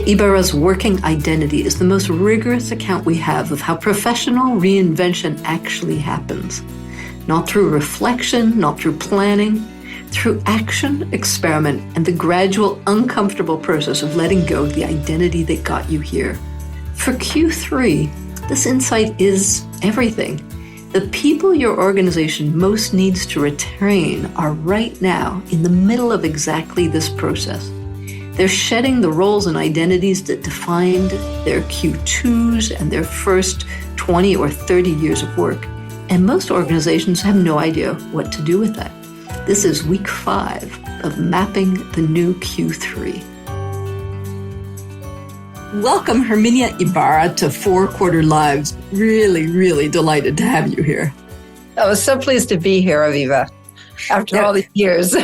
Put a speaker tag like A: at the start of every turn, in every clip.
A: Herminia Ibarra's Working Identity is the most rigorous account we have of how professional reinvention actually happens. Not through reflection, not through planning, through action, experiment, and the gradual, uncomfortable process of letting go of the identity that got you here. For Q3, this insight is everything. The people your organization most needs to retain are right now in the middle of exactly this process. They're shedding the roles and identities that defined their Q2s and their first 20 or 30 years of work. And most organizations have no idea what to do with that. This is week 5 of Mapping the New Q3. Welcome, Herminia Ibarra, to Four Quarter Lives. Really, really delighted to have you here.
B: I was so pleased to be here, Avivah, after all these years.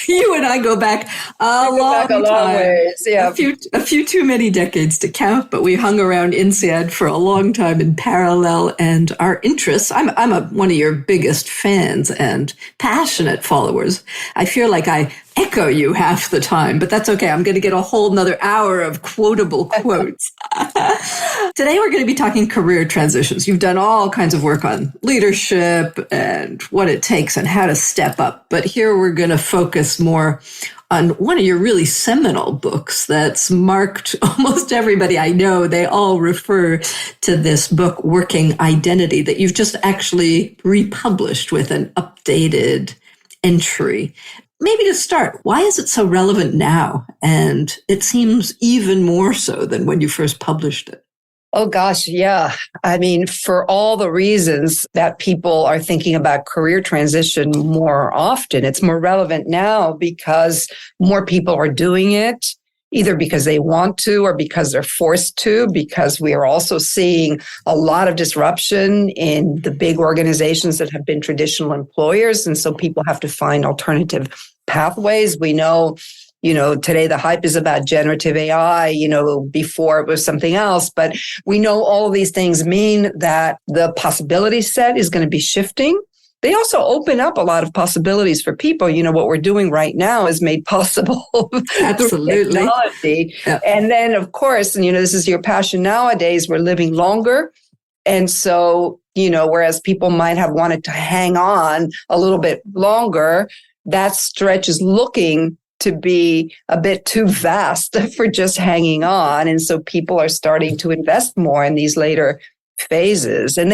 A: You and I go back a long
B: ways. Yeah.
A: A few too many decades to count, but we hung around INSEAD for a long time in parallel, and our interests. I'm one of your biggest fans and passionate followers. I feel like I echo you half the time, but that's okay. I'm going to get a whole nother hour of quotable quotes. Today, we're going to be talking career transitions. You've done all kinds of work on leadership and what it takes and how to step up. But here we're going to focus more on one of your really seminal books that's marked almost everybody I know. They all refer to this book, Working Identity, that you've just actually republished with an updated entry. Maybe to start, why is it so relevant now? And it seems even more so than when you first published it.
B: Oh, gosh, yeah. I mean, for all the reasons that people are thinking about career transition more often, it's more relevant now because more people are doing it, either because they want to or because they're forced to, because we are also seeing a lot of disruption in the big organizations that have been traditional employers. And so people have to find alternative pathways. We know, today the hype is about generative AI, before it was something else. But we know all of these things mean that the possibility set is going to be shifting. They also open up a lot of possibilities for people. What we're doing right now is made possible through technology. Yeah. And then, of course, and this is your passion nowadays, we're living longer. And so, whereas people might have wanted to hang on a little bit longer, that stretch is looking to be a bit too vast for just hanging on. And so people are starting to invest more in these later phases. And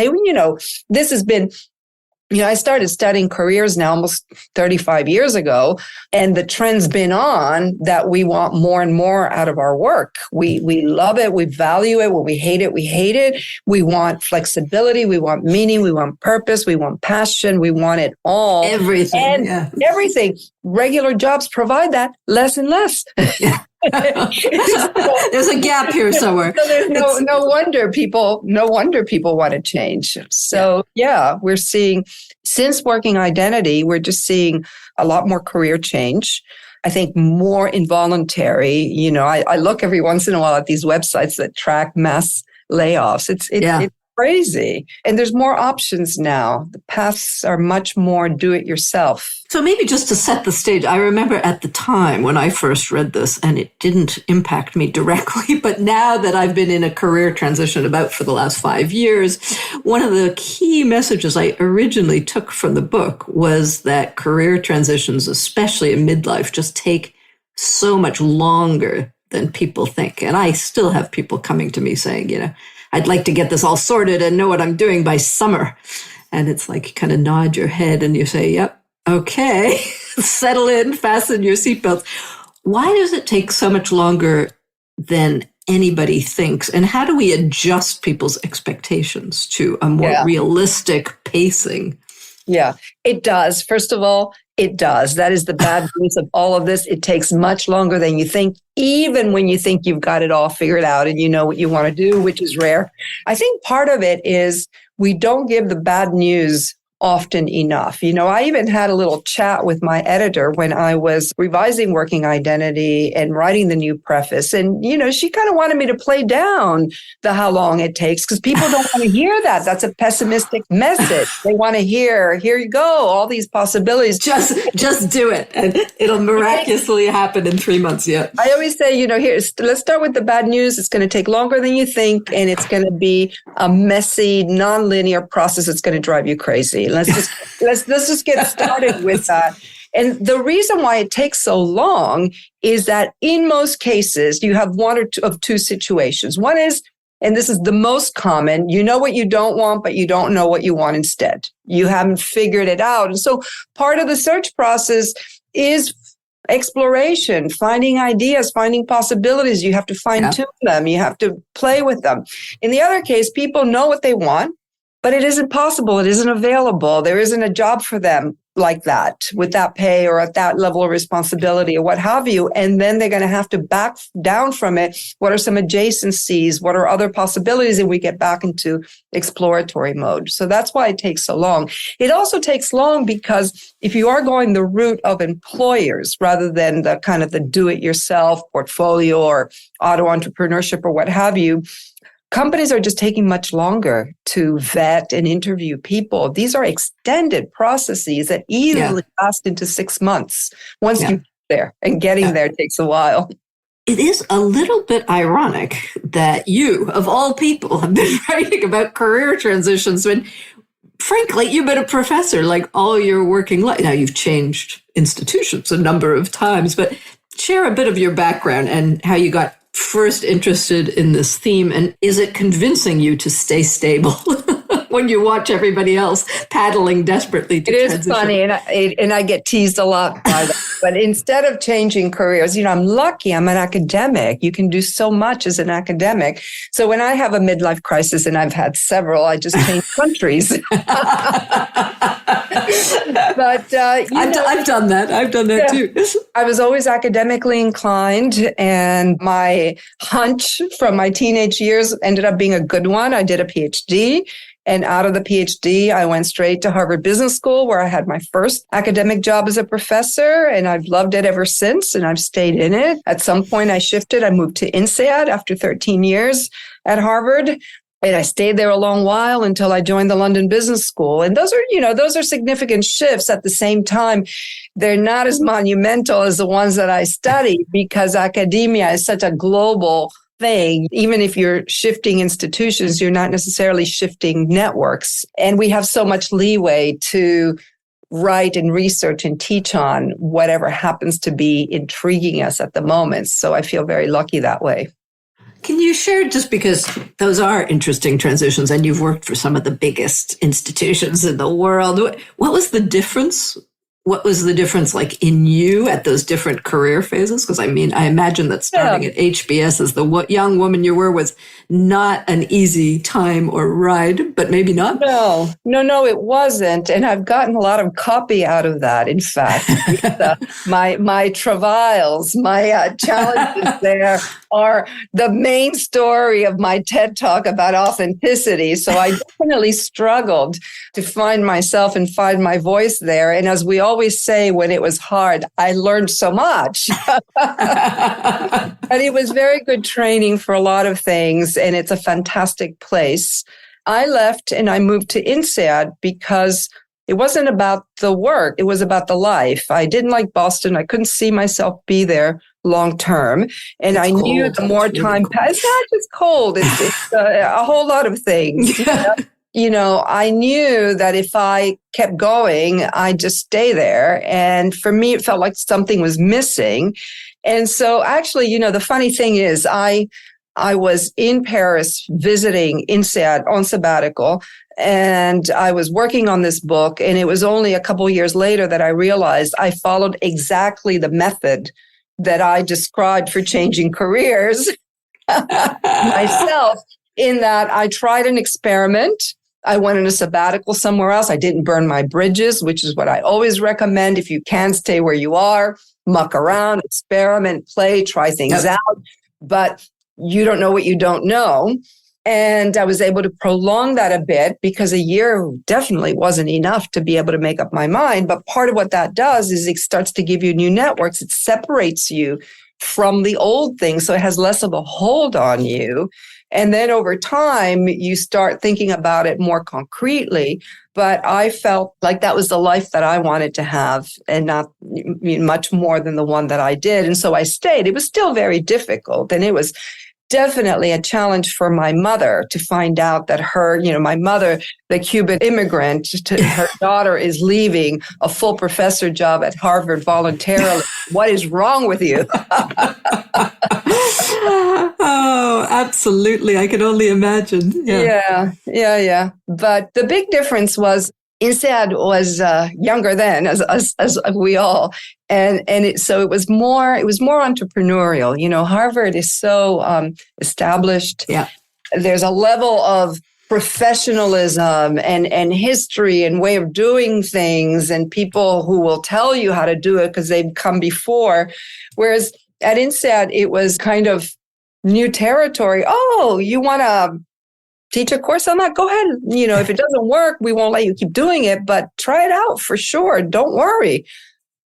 B: this has been, I started studying careers now almost 35 years ago, and the trend's been on that we want more and more out of our work. We love it. We value it. When we hate it, we hate it. We want flexibility. We want meaning. We want purpose. We want passion. We want it all.
A: Everything.
B: And everything. Regular jobs provide that less and less.
A: Yeah. There's a gap here somewhere.
B: So there's no wonder people want to change. So we're seeing, since Working Identity, we're just seeing a lot more career change. I think more involuntary. I look every once in a while at these websites that track mass layoffs. It's crazy. And there's more options now. The paths are much more do-it-yourself.
A: So maybe just to set the stage, I remember at the time when I first read this, and it didn't impact me directly, but now that I've been in a career transition about for the last 5 years, one of the key messages I originally took from the book was that career transitions, especially in midlife, just take so much longer than people think. And I still have people coming to me saying, I'd like to get this all sorted and know what I'm doing by summer. And it's like you kind of nod your head and you say, yep, okay, settle in, fasten your seatbelts. Why does it take so much longer than anybody thinks? And how do we adjust people's expectations to a more realistic pacing?
B: Yeah, it does. First of all, it does. That is the bad news of all of this. It takes much longer than you think, even when you think you've got it all figured out and you know what you want to do, which is rare. I think part of it is we don't give the bad news often enough. I even had a little chat with my editor when I was revising Working Identity and writing the new preface. And, she kind of wanted me to play down the how long it takes because people don't want to hear that. That's a pessimistic message. They want to hear, here you go, all these possibilities.
A: Just do it. And it'll miraculously happen in 3 months. Yeah.
B: I always say, let's start with the bad news. It's going to take longer than you think. And it's going to be a messy, nonlinear process. It's going to drive you crazy. Let's just get started with that. And the reason why it takes so long is that in most cases, you have one or two of two situations. One is, and this is the most common, you know what you don't want, but you don't know what you want instead. You haven't figured it out. And so part of the search process is exploration, finding ideas, finding possibilities. You have to fine tune them. You have to play with them. In the other case, people know what they want, but it isn't possible. It isn't available. There isn't a job for them like that with that pay or at that level of responsibility or what have you. And then they're going to have to back down from it. What are some adjacencies? What are other possibilities? And we get back into exploratory mode. So that's why it takes so long. It also takes long because if you are going the route of employers rather than the kind of the do-it-yourself portfolio or auto entrepreneurship or what have you, companies are just taking much longer to vet and interview people. These are extended processes that easily last into 6 months once you get there, and getting there takes a while.
A: It is a little bit ironic that you, of all people, have been writing about career transitions when, frankly, you've been a professor like all your working life. Now, you've changed institutions a number of times, but share a bit of your background and how you got first interested in this theme, and is it convincing you to stay stable when you watch everybody else paddling desperately to transition? It is
B: funny, and I get teased a lot by that. But instead of changing careers, I'm lucky. I'm an academic. You can do so much as an academic. So when I have a midlife crisis, and I've had several, I just change countries. But
A: I've done that. I've done that too.
B: I was always academically inclined, and my hunch from my teenage years ended up being a good one. I did a PhD. And out of the PhD, I went straight to Harvard Business School, where I had my first academic job as a professor. And I've loved it ever since. And I've stayed in it. At some point, I shifted. I moved to INSEAD after 13 years at Harvard. And I stayed there a long while until I joined the London Business School. And those are significant shifts. At the same time, they're not as monumental as the ones that I studied because academia is such a global thing. Even if you're shifting institutions, you're not necessarily shifting networks. And we have so much leeway to write and research and teach on whatever happens to be intriguing us at the moment. So I feel very lucky that way.
A: Can you share, just because those are interesting transitions and you've worked for some of the biggest institutions in the world, what was the difference? What was the difference like in you at those different career phases? Because I imagine that starting at HBS as the young woman you were was not an easy time or ride, but maybe not.
B: No, it wasn't. And I've gotten a lot of copy out of that. In fact, my travails, my challenges there are the main story of my TED Talk about authenticity. So I definitely struggled to find myself and find my voice there. And as we always say, when it was hard, I learned so much. And it was very good training for a lot of things. And it's a fantastic place. I left and I moved to INSEAD because it wasn't about the work. It was about the life. I didn't like Boston. I couldn't see myself be there long term. And I knew the more time passed, it's not just cold. It's a whole lot of things. I knew that if I kept going, I'd just stay there. And for me, it felt like something was missing. And so actually, the funny thing is I was in Paris visiting INSEAD on sabbatical, and I was working on this book. And it was only a couple of years later that I realized I followed exactly the method that I described for changing careers myself, in that I tried an experiment. I went on a sabbatical somewhere else. I didn't burn my bridges, which is what I always recommend. If you can, stay where you are, muck around, experiment, play, try things out. But you don't know what you don't know. And I was able to prolong that a bit because a year definitely wasn't enough to be able to make up my mind. But part of what that does is it starts to give you new networks. It separates you from the old thing. So it has less of a hold on you. And then over time, you start thinking about it more concretely. But I felt like that was the life that I wanted to have and not much more than the one that I did. And so I stayed. It was still very difficult. And it was definitely a challenge for my mother to find out that my mother, the Cuban immigrant, her daughter is leaving a full professor job at Harvard voluntarily. What is wrong with you?
A: Oh, absolutely. I can only imagine.
B: Yeah. But the big difference was INSEAD was younger then, as we all, so it was more entrepreneurial. Harvard is so established.
A: Yeah,
B: there's a level of professionalism and history and way of doing things, and people who will tell you how to do it because they've come before. Whereas at INSEAD, it was kind of new territory. Oh, you want to teach a course on that? Go ahead. If it doesn't work, we won't let you keep doing it, but try it out for sure. Don't worry.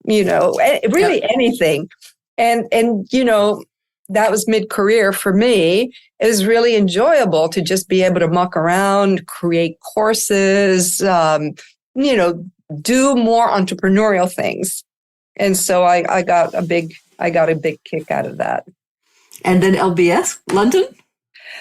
B: Really anything. And that was mid-career for me. It was really enjoyable to just be able to muck around, create courses, do more entrepreneurial things. And so I got a big kick out of that.
A: And then LBS, London?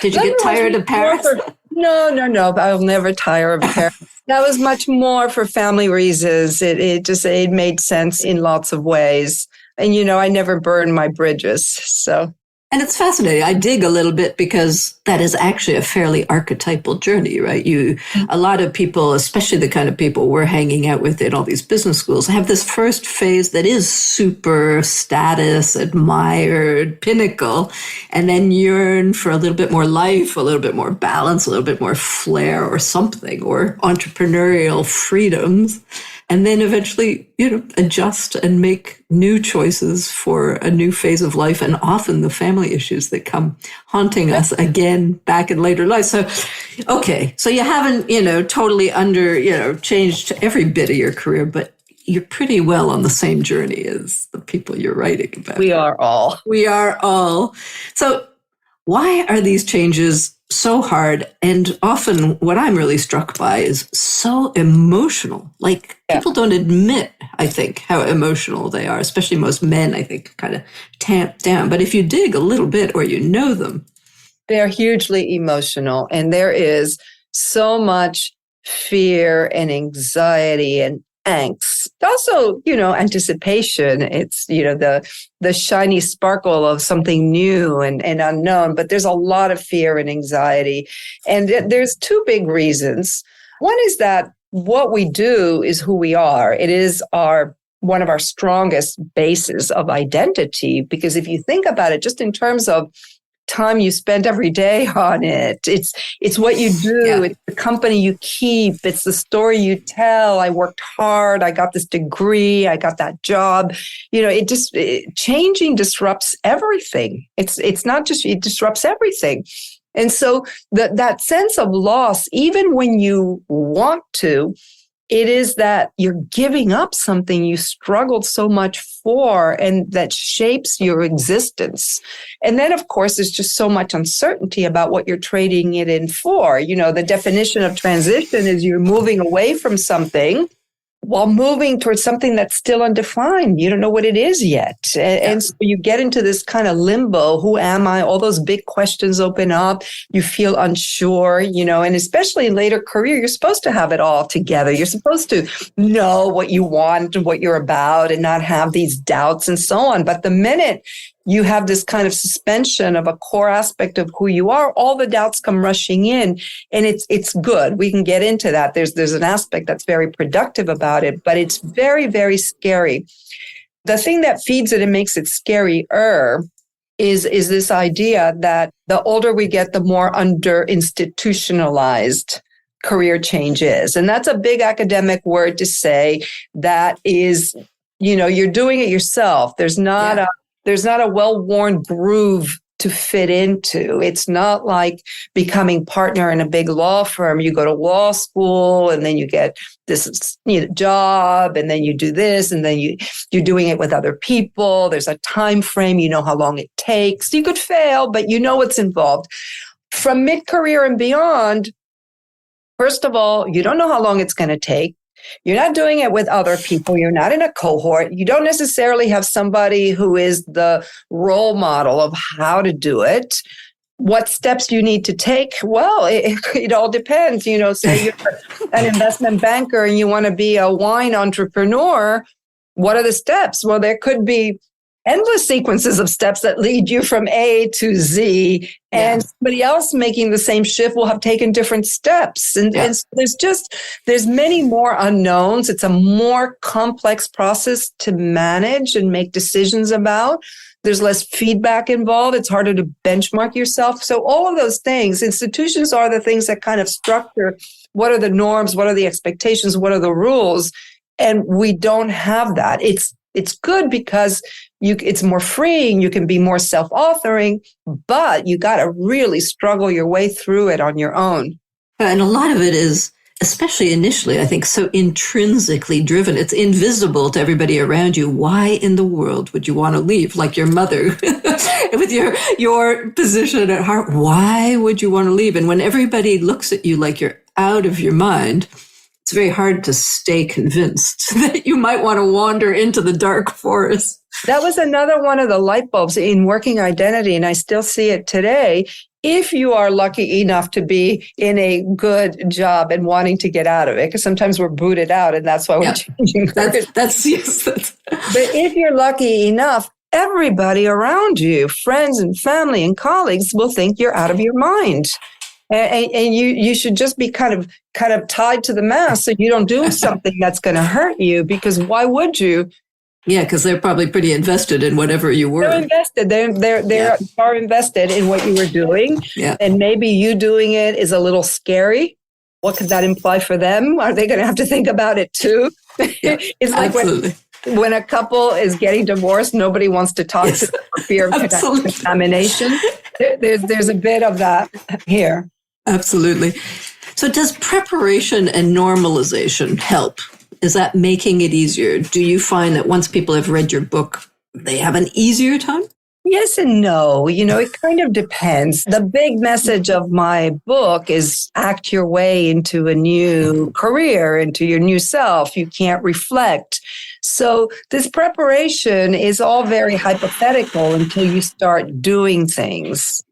A: Did you get tired of Paris?
B: No. I'll never tire of Paris. That was much more for family reasons. It made sense in lots of ways. And, I never burned my bridges. So.
A: And it's fascinating. I dig a little bit because that is actually a fairly archetypal journey, right? A lot of people, especially the kind of people we're hanging out with in all these business schools, have this first phase that is super status, admired, pinnacle, and then yearn for a little bit more life, a little bit more balance, a little bit more flair or something, or entrepreneurial freedoms. And then eventually, adjust and make new choices for a new phase of life, and often the family issues that come haunting us again back in later life. So, okay, so you haven't, totally changed every bit of your career, but you're pretty well on the same journey as the people you're writing about.
B: We are all.
A: So why are these changes so hard? And often what I'm really struck by is so emotional. Like people don't admit, I think, how emotional they are, especially most men, I think, kind of tamp down. But if you dig a little bit or you know them,
B: they're hugely emotional. And there is so much fear and anxiety and angst. Also, anticipation. It's, the shiny sparkle of something new and unknown, but there's a lot of fear and anxiety. And there's two big reasons. One is that what we do is who we are. It is one of our strongest bases of identity, because if you think about it, just in terms of time you spend every day on it, it's what you do, It's the company you keep, it's the story you tell. I worked hard, I got this degree, I got that job. Changing disrupts everything. It's not just, it disrupts everything. And so that sense of loss, even when you want to, it is that you're giving up something you struggled so much for and that shapes your existence. And then, of course, there's just so much uncertainty about what you're trading it in for. The definition of transition is you're moving away from something while moving towards something that's still undefined. You don't know what it is yet. And so you get into this kind of limbo. Who am I? All those big questions open up. You feel unsure, and especially in later career, you're supposed to have it all together. You're supposed to know what you want and what you're about and not have these doubts and so on. But the minute you have this kind of suspension of a core aspect of who you are, all the doubts come rushing in, and it's good. We can get into that. There's an aspect that's very productive about it, but it's very, very scary. The thing that feeds it and makes it scarier is this idea that the older we get, the more under institutionalized career change is. And that's a big academic word to say. That is, you're doing it yourself. There's not a well-worn groove to fit into. It's not like becoming partner in a big law firm. You go to law school and then you get this job and then you do this and then you're doing it with other people. There's a time frame. You know how long it takes. You could fail, but you know what's involved. From mid-career and beyond, first of all, you don't know how long it's going to take. You're not doing it with other people. You're not in a cohort. You don't necessarily have somebody who is the role model of how to do it. What steps do you need to take? Well, it all depends. Say you're an investment banker and you want to be a wine entrepreneur. What are the steps? Well, there could be endless sequences of steps that lead you from A to Z, and somebody else making the same shift will have taken different steps. And so there's many more unknowns. It's a more complex process to manage and make decisions about. There's less feedback involved. It's harder to benchmark yourself. So all of those things, institutions are the things that kind of structure what are the norms, what are the expectations, what are the rules. And we don't have that. It's good because it's more freeing. You can be more self-authoring, but you got to really struggle your way through it on your own.
A: And a lot of it is, especially initially, I think, so intrinsically driven. It's invisible to everybody around you. Why in the world would you want to leave? Like your mother with your position at heart. Why would you want to leave? And when everybody looks at you like you're out of your mind, it's very hard to stay convinced that you might want to wander into the dark forest.
B: That was another one of the light bulbs in working identity, and I still see it today. If you are lucky enough to be in a good job and wanting to get out of it, because sometimes we're booted out, and that's why we're changing careers.
A: But
B: if you're lucky enough, everybody around you, friends and family and colleagues, will think you're out of your mind. And you should just be kind of tied to the mast so you don't do something that's going to hurt you, because why would you?
A: Yeah, because they're probably pretty invested in whatever you were.
B: They're invested. They are invested in what you were doing. Yeah. And maybe you doing it is a little scary. What could that imply for them? Are they going to have to think about it too?
A: Yeah,
B: it's like when a couple is getting divorced, nobody wants to talk to them for fear of contamination. There's a bit of that here.
A: Absolutely. So does preparation and normalization help? Is that making it easier? Do you find that once people have read your book, they have an easier time?
B: Yes and no. It kind of depends. The big message of my book is act your way into a new career, into your new self. You can't reflect. So this preparation is all very hypothetical until you start doing things.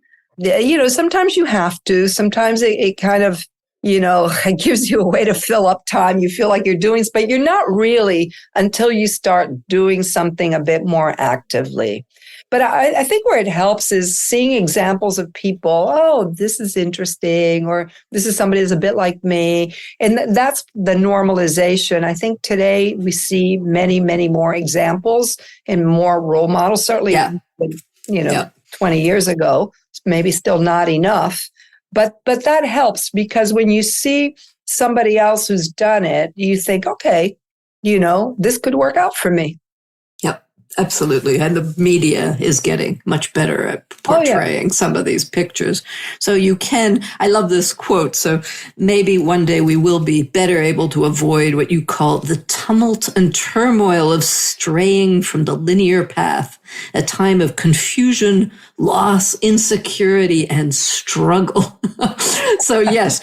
B: Sometimes you have to. Sometimes it kind of, it gives you a way to fill up time. You feel like you're doing, but you're not really until you start doing something a bit more actively. But I think where it helps is seeing examples of people, oh, this is interesting, or this is somebody that's a bit like me. And that's the normalization. I think today we see many, many more examples and more role models, certainly, 20 years ago, maybe still not enough. But that helps, because when you see somebody else who's done it, you think, okay, this could work out for me.
A: Yep, absolutely. And the media is getting much better at portraying some of these pictures. So I love this quote. So maybe one day we will be better able to avoid what you call the tumult and turmoil of straying from the linear path, a time of confusion, loss, insecurity, and struggle. So yes,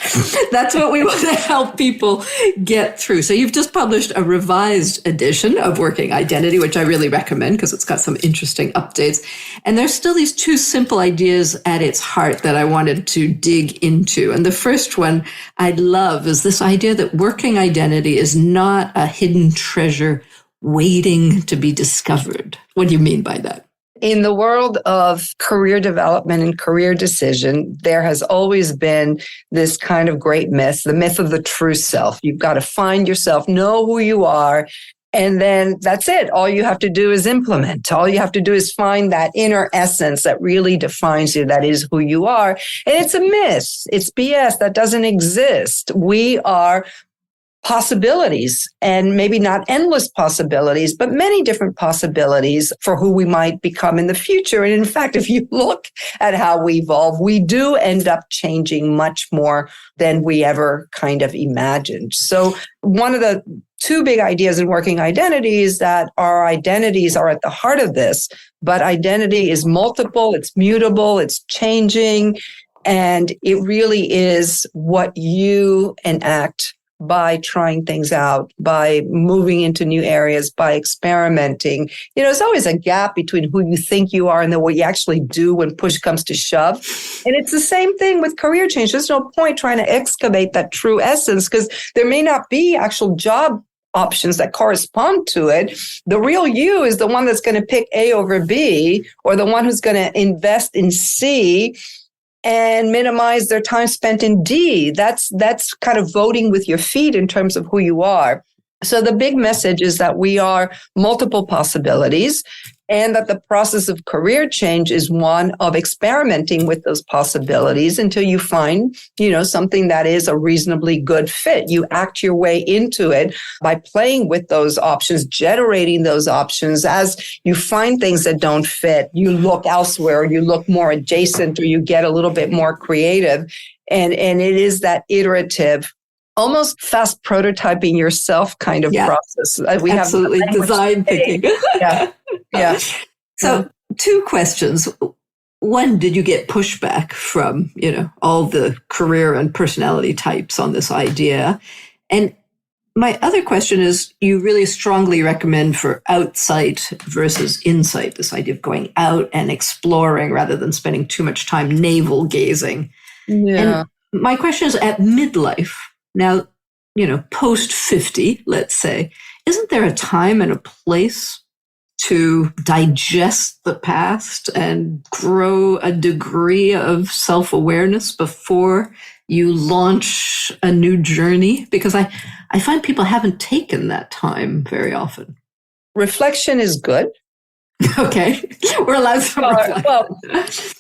A: that's what we want to help people get through. So you've just published a revised edition of Working Identity, which I really recommend because it's got some interesting updates. And there's still these two simple ideas at its heart that I wanted to dig into. And the first one I love is this idea that working identity is not a hidden treasure waiting to be discovered. What do you mean by that?
B: In the world of career development and career decision, there has always been this kind of great myth, the myth of the true self. You've got to find yourself, know who you are, and then that's it. All you have to do is implement. All you have to do is find that inner essence that really defines you, that is who you are. And it's a myth. It's BS. That doesn't exist. We are possibilities, and maybe not endless possibilities, but many different possibilities for who we might become in the future. And in fact, if you look at how we evolve, we do end up changing much more than we ever kind of imagined. So one of the two big ideas in working identity is that our identities are at the heart of this, but identity is multiple, it's mutable, it's changing, and it really is what you enact by trying things out, by moving into new areas, by experimenting. There's always a gap between who you think you are and then what you actually do when push comes to shove. And it's the same thing with career change. There's no point trying to excavate that true essence because there may not be actual job options that correspond to it. The real you is the one that's going to pick A over B, or the one who's going to invest in C and minimize their time spent in D. That's kind of voting with your feet in terms of who you are. So the big message is that we are multiple possibilities, and that the process of career change is one of experimenting with those possibilities until you find, something that is a reasonably good fit. You act your way into it by playing with those options, generating those options. As you find things that don't fit, you look elsewhere, you look more adjacent, or you get a little bit more creative. And it is that iterative, almost fast prototyping yourself kind of process. We
A: absolutely
B: have
A: design thinking.
B: Yeah.
A: So 2 questions. One, did you get pushback from, all the career and personality types on this idea? And my other question is, you really strongly recommend for outsight versus insight, this idea of going out and exploring rather than spending too much time navel gazing.
B: Yeah.
A: And my question is, at midlife, now, post 50, let's say, isn't there a time and a place to digest the past and grow a degree of self-awareness before you launch a new journey? Because I find people haven't taken that time very often.
B: Reflection is good.
A: Okay. We're allowed to reflect.
B: Well,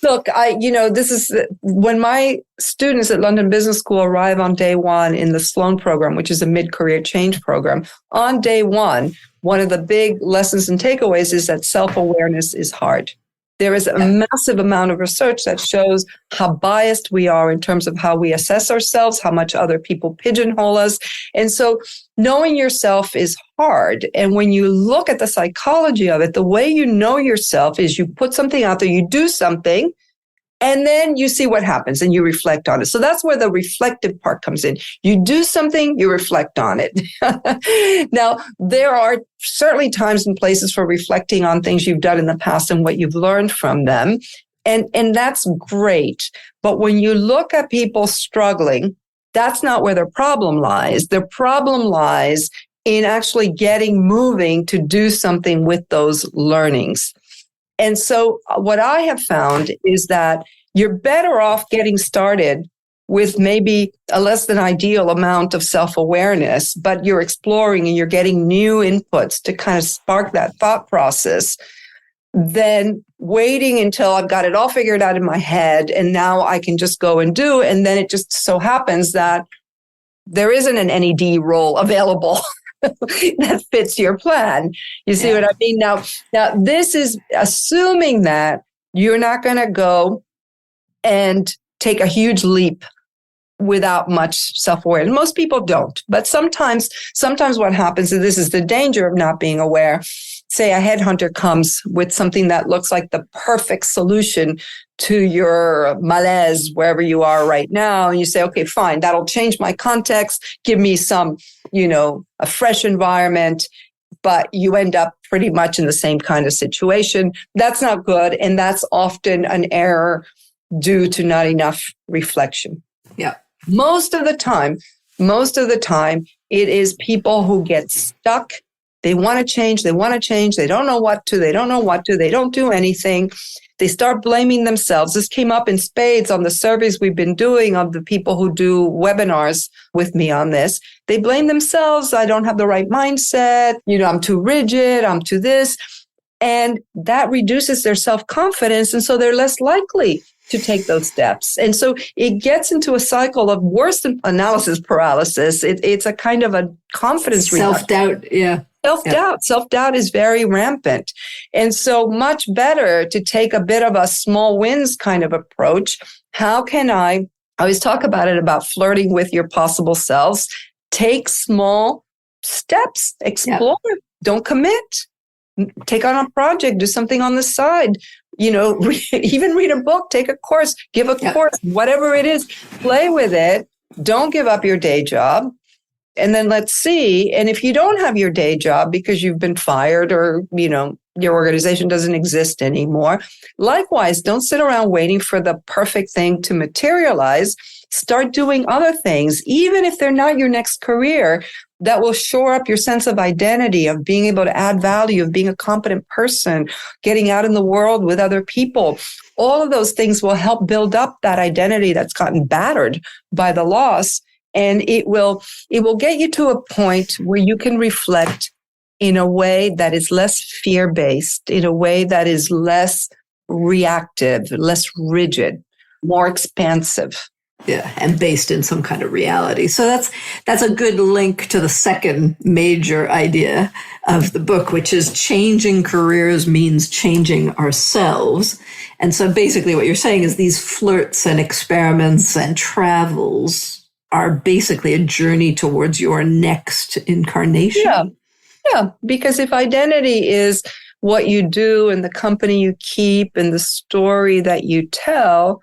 B: look, this is when my students at London Business School arrive on day one in the Sloan program, which is a mid-career change program. On day one of the big lessons and takeaways is that self-awareness is hard. There is a massive amount of research that shows how biased we are in terms of how we assess ourselves, how much other people pigeonhole us. And so knowing yourself is hard. And when you look at the psychology of it, the way you know yourself is you put something out there, you do something, and then you see what happens and you reflect on it. So that's where the reflective part comes in. You do something, you reflect on it. Now, there are certainly times and places for reflecting on things you've done in the past and what you've learned from them. And that's great. But when you look at people struggling, that's not where their problem lies. Their problem lies in actually getting moving to do something with those learnings. And so what I have found is that you're better off getting started with maybe a less than ideal amount of self-awareness, but you're exploring and you're getting new inputs to kind of spark that thought process, than waiting until I've got it all figured out in my head and now I can just go and do. And then it just so happens that there isn't an NED role available that fits your plan. You see what I mean? Now, this is assuming that you're not going to go and take a huge leap without much self-awareness. Most people don't, but sometimes what happens, and this is the danger of not being aware. Say a headhunter comes with something that looks like the perfect solution to your malaise wherever you are right now. And you say, okay, fine, that'll change my context, give me some, a fresh environment, but you end up pretty much in the same kind of situation. That's not good. And that's often an error due to not enough reflection.
A: Yeah.
B: Most of the time, it is people who get stuck. They want to change. They don't know what to. They don't do anything. They start blaming themselves. This came up in spades on the surveys we've been doing of the people who do webinars with me on this. They blame themselves. I don't have the right mindset. I'm too rigid. I'm too this. And that reduces their self-confidence. And so they're less likely to take those steps. And so it gets into a cycle of worse than analysis paralysis. It's a kind of a confidence
A: self-doubt. Yeah.
B: Self-doubt is very rampant. And so much better to take a bit of a small wins kind of approach. How can I always talk about flirting with your possible selves? Take small steps, explore, don't commit, take on a project, do something on the side, even read a book, take a course, give a course, whatever it is, play with it. Don't give up your day job. And then let's see. And if you don't have your day job because you've been fired or, your organization doesn't exist anymore, likewise, don't sit around waiting for the perfect thing to materialize. Start doing other things, even if they're not your next career, that will shore up your sense of identity, of being able to add value, of being a competent person, getting out in the world with other people. All of those things will help build up that identity that's gotten battered by the loss. And it will get you to a point where you can reflect in a way that is less fear-based, in a way that is less reactive, less rigid, more expansive.
A: Yeah, and based in some kind of reality. So that's a good link to the second major idea of the book, which is changing careers means changing ourselves. And so basically what you're saying is these flirts and experiments and travels are basically a journey towards your next incarnation.
B: Yeah, because if identity is what you do and the company you keep and the story that you tell,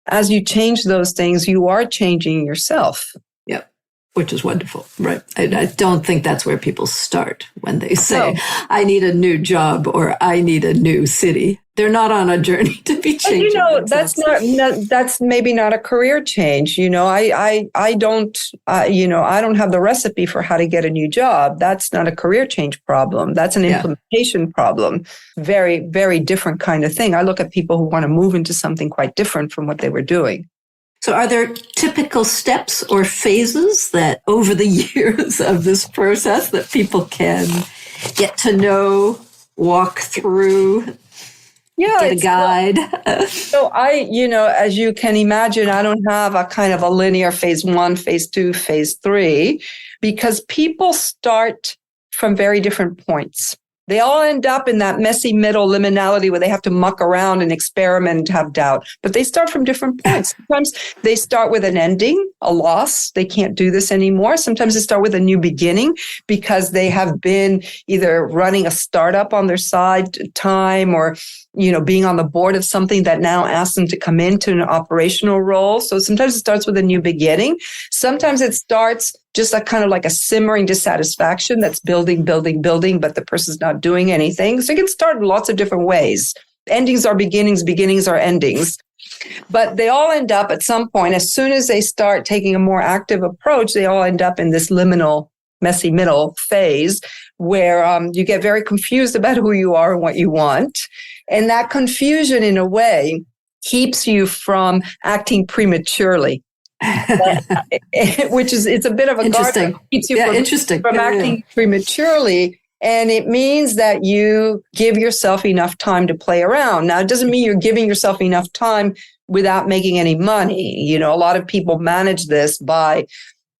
B: as you change those things, you are changing yourself.
A: Yep, which is wonderful, right? I don't think that's where people start when they say, I need a new job or I need a new city. They're not on a journey to be changing.
B: That's maybe not a career change. I don't have the recipe for how to get a new job. That's not a career change problem. That's an implementation problem. Very, very different kind of thing. I look at people who want to move into something quite different from what they were doing.
A: So are there typical steps or phases that over the years of this process that people can get to know, walk through? Get a guide.
B: So as you can imagine, I don't have a kind of a linear phase 1, phase 2, phase 3, because people start from very different points. They all end up in that messy middle liminality where they have to muck around and experiment, have doubt. But they start from different points. Sometimes they start with an ending, a loss. They can't do this anymore. Sometimes they start with a new beginning because they have been either running a startup on their side time or, being on the board of something that now asks them to come into an operational role. So sometimes it starts with a new beginning. Sometimes it starts just a kind of like a simmering dissatisfaction that's building, but the person's not doing anything. So it can start in lots of different ways. Endings are beginnings, beginnings are endings. But they all end up at some point, as soon as they start taking a more active approach, they all end up in this liminal, messy middle phase where you get very confused about who you are and what you want. And that confusion, in a way, keeps you from acting prematurely. It's a bit of a
A: interesting.
B: Guard, keeps you from acting prematurely. And it means that you give yourself enough time to play around. Now, it doesn't mean you're giving yourself enough time without making any money. A lot of people manage this by,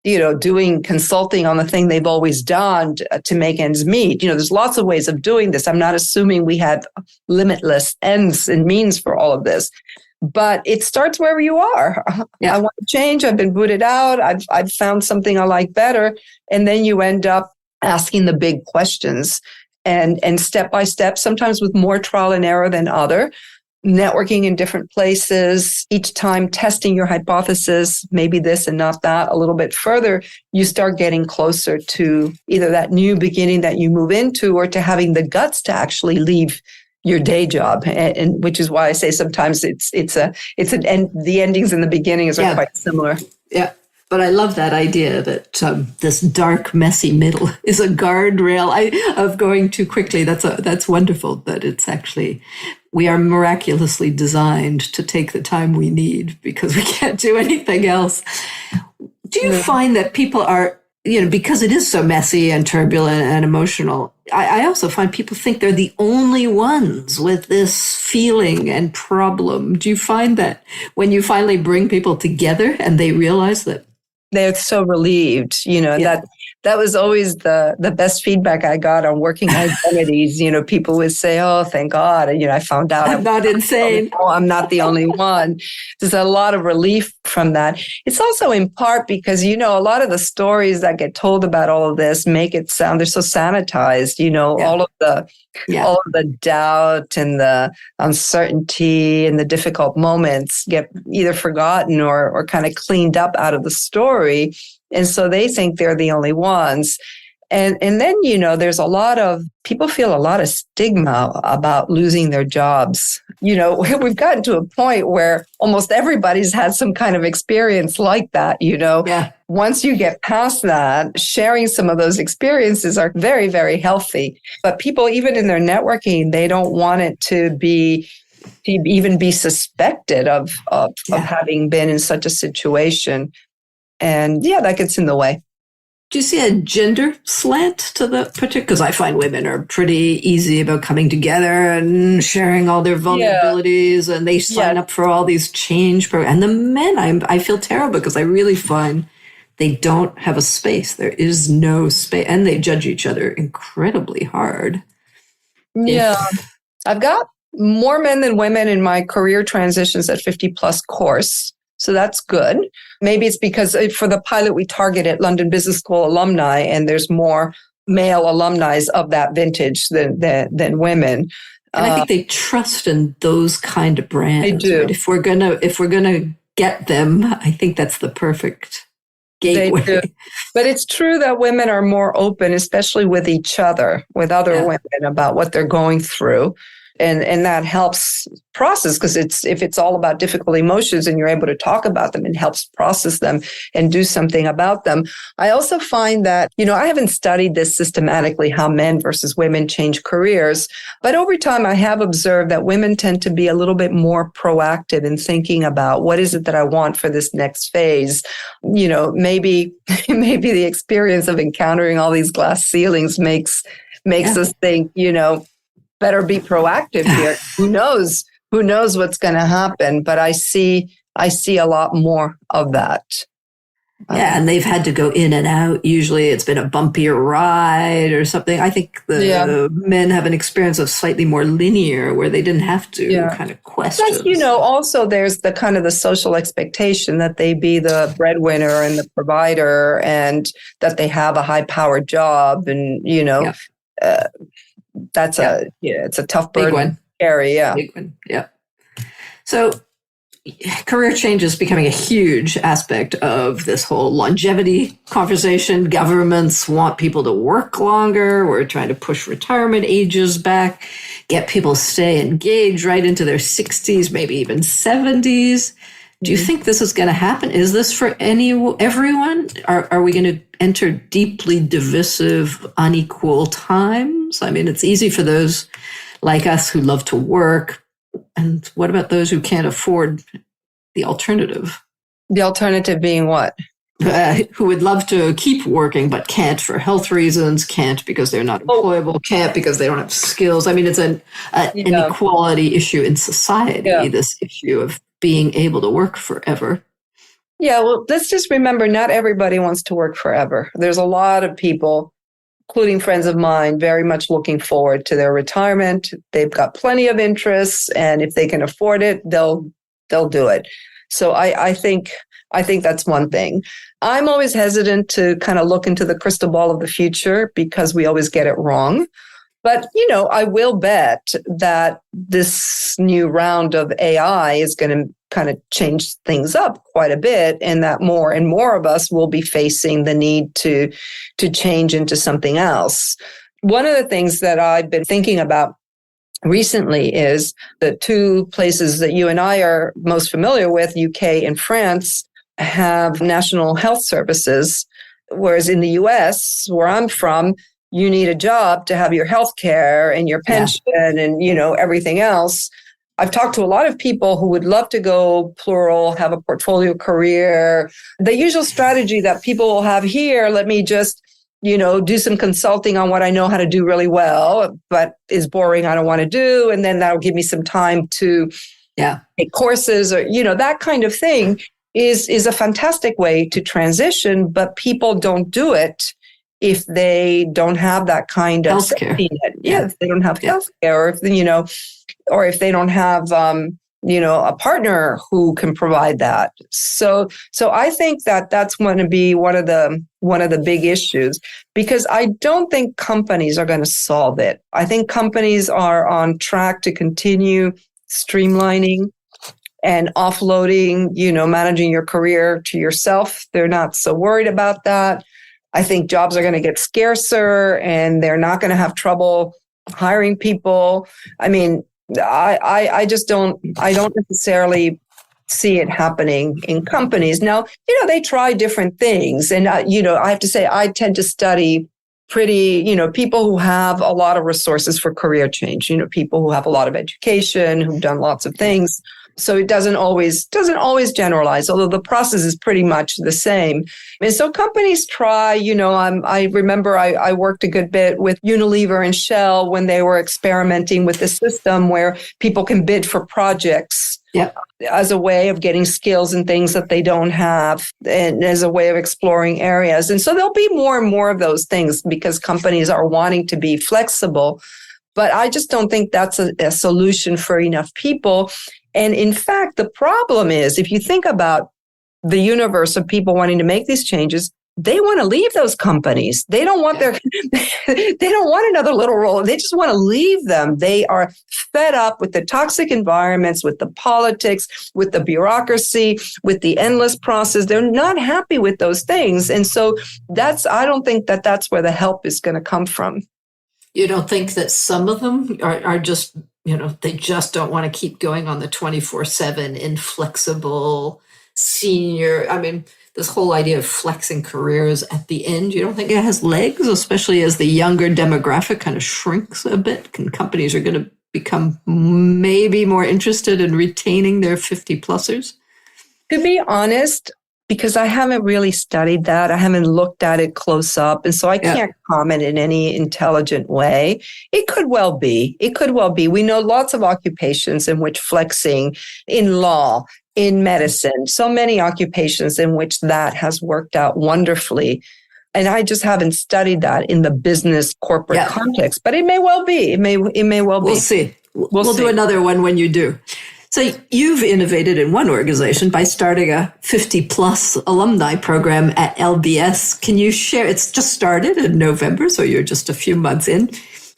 B: doing consulting on the thing they've always done to make ends meet. There's lots of ways of doing this. I'm not assuming we have limitless ends and means for all of this. But it starts wherever you are. Yeah. I want to change. I've been booted out. I've found something I like better. And then you end up asking the big questions and step by step, sometimes with more trial and error than other, networking in different places, each time testing your hypothesis, maybe this and not that a little bit further, you start getting closer to either that new beginning that you move into or to having the guts to actually leave your day job, and which is why I say sometimes the endings and the beginnings are quite similar.
A: Yeah, but I love that idea that this dark, messy middle is a guardrail of going too quickly. That's wonderful. That it's actually we are miraculously designed to take the time we need because we can't do anything else. Do you find that people are because it is so messy and turbulent and emotional, I also find people think they're the only ones with this feeling and problem. Do you find that when you finally bring people together and they realize that?
B: They're so relieved, that was always the best feedback I got on working identities. People would say, "Oh, thank God." And, I found out
A: I'm not insane.
B: I'm not the only one. There's a lot of relief from that. It's also in part because, a lot of the stories that get told about all of this make it sound, they're so sanitized, all of the doubt and the uncertainty and the difficult moments get either forgotten or kind of cleaned up out of the story. And so they think they're the only ones. And then, there's a lot of people feel a lot of stigma about losing their jobs. We've gotten to a point where almost everybody's had some kind of experience like that,
A: Yeah.
B: Once you get past that, sharing some of those experiences are very, very healthy. But people, even in their networking, they don't want it to even be suspected of having been in such a situation. And that gets in the way.
A: Do you see a gender slant to the particular? Because I find women are pretty easy about coming together and sharing all their vulnerabilities, and they sign up for all these change programs. And the men, I feel terrible because I really find they don't have a space. There is no space, and they judge each other incredibly hard.
B: Yeah, I've got more men than women in my career transitions at 50 plus course. So that's good. Maybe it's because for the pilot, we targeted London Business School alumni, and there's more male alumni of that vintage than women.
A: And I think they trust in those kind of brands.
B: They do.
A: Right? If we're gonna get them, I think that's the perfect gateway.
B: They do. But it's true that women are more open, especially with each other, with other women, about what they're going through. And that helps process, because if it's all about difficult emotions and you're able to talk about them, it helps process them and do something about them. I also find that, I haven't studied this systematically, how men versus women change careers, but over time I have observed that women tend to be a little bit more proactive in thinking about what is it that I want for this next phase. Maybe the experience of encountering all these glass ceilings makes us think, better be proactive here. Who knows what's going to happen? But I see a lot more of that.
A: Yeah, and they've had to go in and out. Usually it's been a bumpier ride or something. I think the men have an experience of slightly more linear, where they didn't have to kind of question.
B: Plus, also there's the kind of the social expectation that they be the breadwinner and the provider, and that they have a high-powered job, and that's it's a tough burden to carry. Yeah.
A: Big one. Yeah. So career change is becoming a huge aspect of this whole longevity conversation. Governments want people to work longer. We're trying to push retirement ages back, get people to stay engaged right into their 60s, maybe even 70s. Do you think this is going to happen? Is this for everyone? Are we going to enter deeply divisive, unequal times? I mean, it's easy for those like us who love to work. And what about those who can't afford the alternative?
B: The alternative being what?
A: Who would love to keep working, but can't for health reasons, can't because they're not employable, can't because they don't have skills. I mean, it's an inequality issue in society, this issue of being able to work forever.
B: Yeah, well, let's just remember, not everybody wants to work forever. There's a lot of people, including friends of mine, very much looking forward to their retirement. They've got plenty of interests, and if they can afford it, they'll do it. So I think that's one thing. I'm always hesitant to kind of look into the crystal ball of the future, because we always get it wrong. But, I will bet that this new round of AI is going to kind of change things up quite a bit, and that more and more of us will be facing the need to change into something else. One of the things that I've been thinking about recently is the two places that you and I are most familiar with, UK and France, have national health services, whereas in the US, where I'm from, you need a job to have your health care and your pension and, everything else. I've talked to a lot of people who would love to go plural, have a portfolio career. The usual strategy that people will have here, let me just, do some consulting on what I know how to do really well, but is boring, I don't want to do. And then that'll give me some time to take courses or, that kind of thing is a fantastic way to transition, but people don't do it if they don't have that kind of
A: healthcare.
B: If they don't have healthcare, or if they don't have, a partner who can provide that. So I think that that's going to be one of the big issues, because I don't think companies are going to solve it. I think companies are on track to continue streamlining and offloading, managing your career to yourself. They're not so worried about that. I think jobs are going to get scarcer and they're not going to have trouble hiring people. I mean, I just don't necessarily see it happening in companies. Now, they try different things. And, I have to say, I tend to study people who have a lot of resources for career change, people who have a lot of education, who've done lots of things. So it doesn't always generalize, although the process is pretty much the same. And so companies try, I remember I worked a good bit with Unilever and Shell when they were experimenting with the system where people can bid for projects as a way of getting skills and things that they don't have, and as a way of exploring areas. And so there'll be more and more of those things because companies are wanting to be flexible. But I just don't think that's a solution for enough people. And in fact, the problem is, if you think about the universe of people wanting to make these changes, they want to leave those companies. They don't want they don't want another little role. They just want to leave them. They are fed up with the toxic environments, with the politics, with the bureaucracy, with the endless process. They're not happy with those things. And so I don't think that that's where the help is going to come from.
A: You don't think that some of them are just, they just don't want to keep going on the 24/7 inflexible senior. I mean, this whole idea of flexing careers at the end, you don't think it has legs, especially as the younger demographic kind of shrinks a bit? And companies are going to become maybe more interested in retaining their 50-plussers?
B: To be honest, because I haven't really studied that. I haven't looked at it close up. And so I can't comment in any intelligent way. It could well be. We know lots of occupations in which flexing, in law, in medicine, so many occupations in which that has worked out wonderfully. And I just haven't studied that in the business corporate context, but it may well be. It may well be.
A: We'll see. We'll do another one when you do. So you've innovated in one organization by starting a 50-plus alumni program at LBS. Can you share? It's just started in November, so you're just a few months in.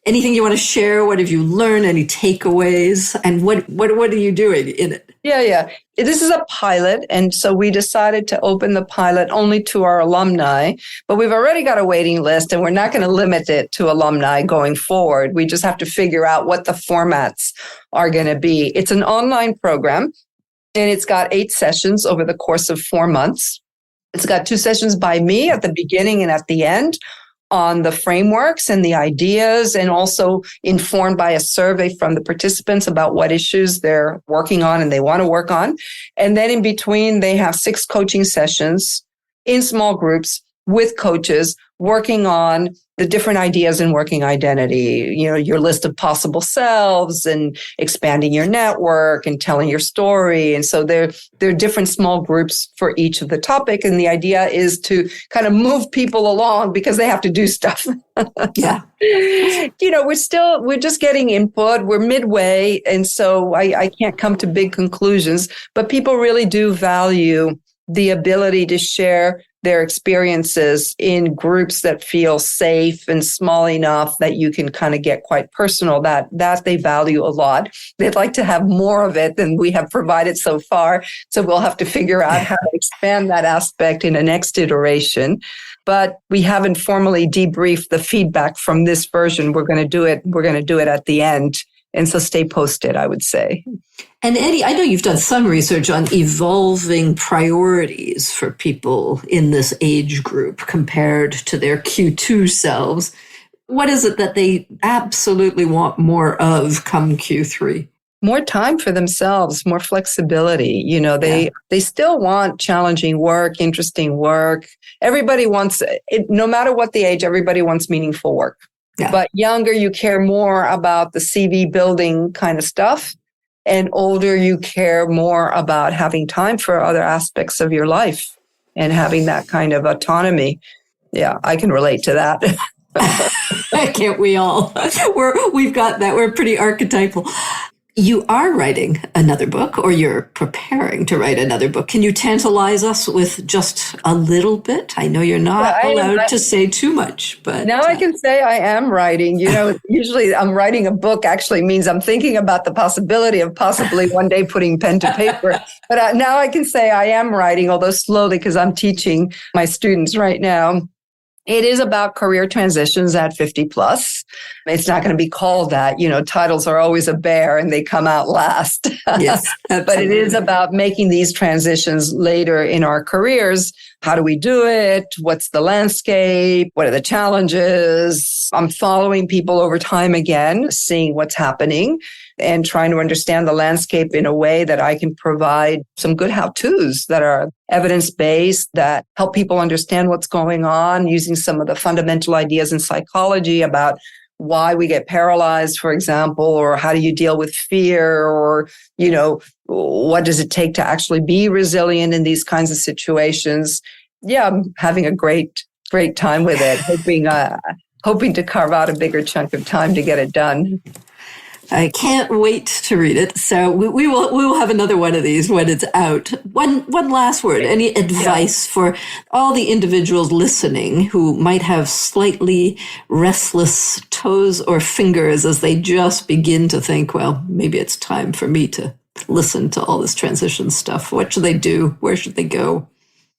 A: Anything you want to share? What have you learned? Any takeaways? And what are you doing in it?
B: Yeah. This is a pilot. And so we decided to open the pilot only to our alumni, but we've already got a waiting list and we're not going to limit it to alumni going forward. We just have to figure out what the formats are going to be. It's an online program and it's got 8 sessions over the course of 4 months. It's got 2 sessions by me at the beginning and at the end on the frameworks and the ideas, and also informed by a survey from the participants about what issues they're working on and they want to work on. And then in between, they have 6 coaching sessions in small groups with coaches working on the different ideas in working identity, your list of possible selves and expanding your network and telling your story. And so there are different small groups for each of the topic. And the idea is to kind of move people along because they have to do stuff.
A: Yeah.
B: We're just getting input. We're midway. And so I can't come to big conclusions, but people really do value the ability to share their experiences in groups that feel safe and small enough that you can kind of get quite personal. That they value a lot. They'd like to have more of it than we have provided so far. So we'll have to figure out how to expand that aspect in a next iteration. But we haven't formally debriefed the feedback from this version. We're going to do it at the end. And so stay posted, I would say.
A: And Eddie, I know you've done some research on evolving priorities for people in this age group compared to their Q2 selves. What is it that they absolutely want more of come Q3?
B: more time for themselves, more flexibility. They still want challenging work, interesting work. Everybody wants it, no matter what the age, everybody wants meaningful work. Yeah. But younger, you care more about the CV building kind of stuff. And older, you care more about having time for other aspects of your life and having that kind of autonomy. Yeah, I can relate to that.
A: Can't we all? We've got that. We're pretty archetypal. You are writing another book, or you're preparing to write another book. Can you tantalize us with just a little bit? I know you're not allowed to say too much, but
B: now I can say I am writing. Usually I'm writing a book actually means I'm thinking about the possibility of possibly one day putting pen to paper. But now I can say I am writing, although slowly, because I'm teaching my students right now. It is about career transitions at 50 plus. It's not going to be called that. Titles are always a bear and they come out last.
A: Yes,
B: but it is about making these transitions later in our careers. How do we do it? What's the landscape? What are the challenges? I'm following people over time again, seeing what's happening and trying to understand the landscape in a way that I can provide some good how-tos that are evidence-based, that help people understand what's going on, using some of the fundamental ideas in psychology about why we get paralyzed, for example, or how do you deal with fear, or, what does it take to actually be resilient in these kinds of situations? Yeah, I'm having a great time with it, hoping to carve out a bigger chunk of time to get it done.
A: I can't wait to read it. So we will have another one of these when it's out. One last word. Any advice for all the individuals listening who might have slightly restless toes or fingers as they just begin to think, well, maybe it's time for me to listen to all this transition stuff. What should they do? Where should they go?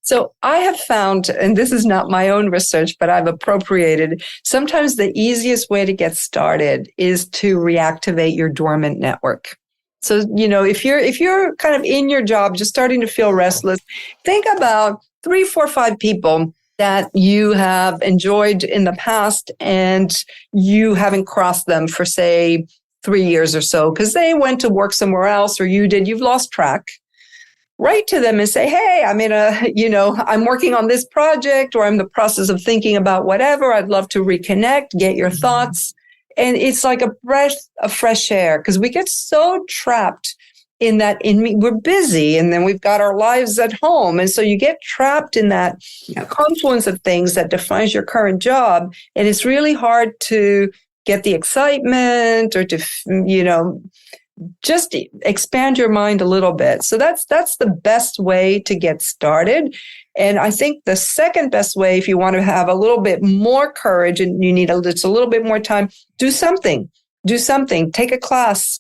B: So I have found, and this is not my own research, but I've appropriated, sometimes the easiest way to get started is to reactivate your dormant network. So, if you're kind of in your job, just starting to feel restless, think about 3, 4, 5 people that you have enjoyed in the past and you haven't crossed them for, say, 3 years or so because they went to work somewhere else or you've lost track. Write to them and say, hey, I'm working on this project, or I'm in the process of thinking about whatever. I'd love to reconnect, get your thoughts. And it's like a breath of fresh air because we get so trapped in that. We're busy and then we've got our lives at home. And so you get trapped in that confluence of things that defines your current job. And it's really hard to get the excitement or to, just expand your mind a little bit. So that's the best way to get started. And I think the second best way, if you want to have a little bit more courage and you need just a little bit more time, do something. Take a class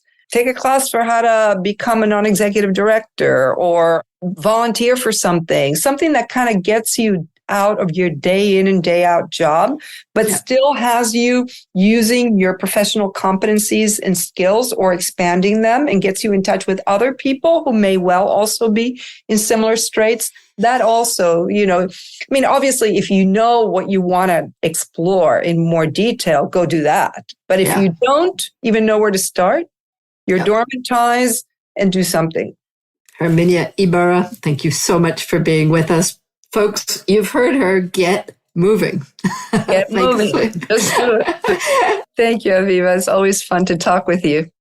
B: for how to become a non-executive director, or volunteer for something that kind of gets you out of your day in and day out job, but still has you using your professional competencies and skills or expanding them and gets you in touch with other people who may well also be in similar straits. That also, obviously, if you know what you want to explore in more detail, go do that. But if you don't even know where to start, you're dormantized and do something.
A: Herminia Ibarra, thank you so much for being with us. Folks, you've heard her. Get moving.
B: Get moving. Just do it. Thank you, Avivah. It's always fun to talk with you.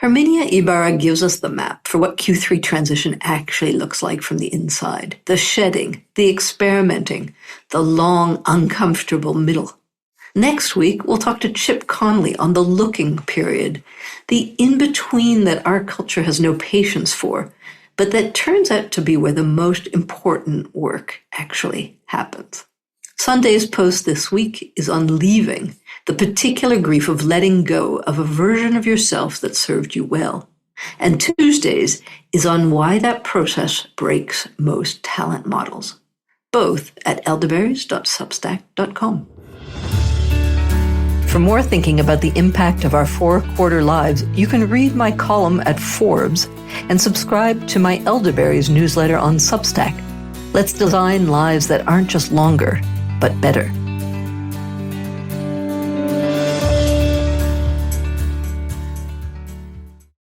A: Herminia Ibarra gives us the map for what Q3 transition actually looks like from the inside. The shedding, the experimenting, the long, uncomfortable middle. Next week, we'll talk to Chip Conley on the looking period, the in-between that our culture has no patience for, but that turns out to be where the most important work actually happens. Sunday's post this week is on leaving, the particular grief of letting go of a version of yourself that served you well. And Tuesday's is on why that process breaks most talent models. Both at elderberries.substack.com. For more thinking about the impact of our 4-quarter lives, you can read my column at Forbes and subscribe to my Elderberries newsletter on Substack. Let's design lives that aren't just longer, but better.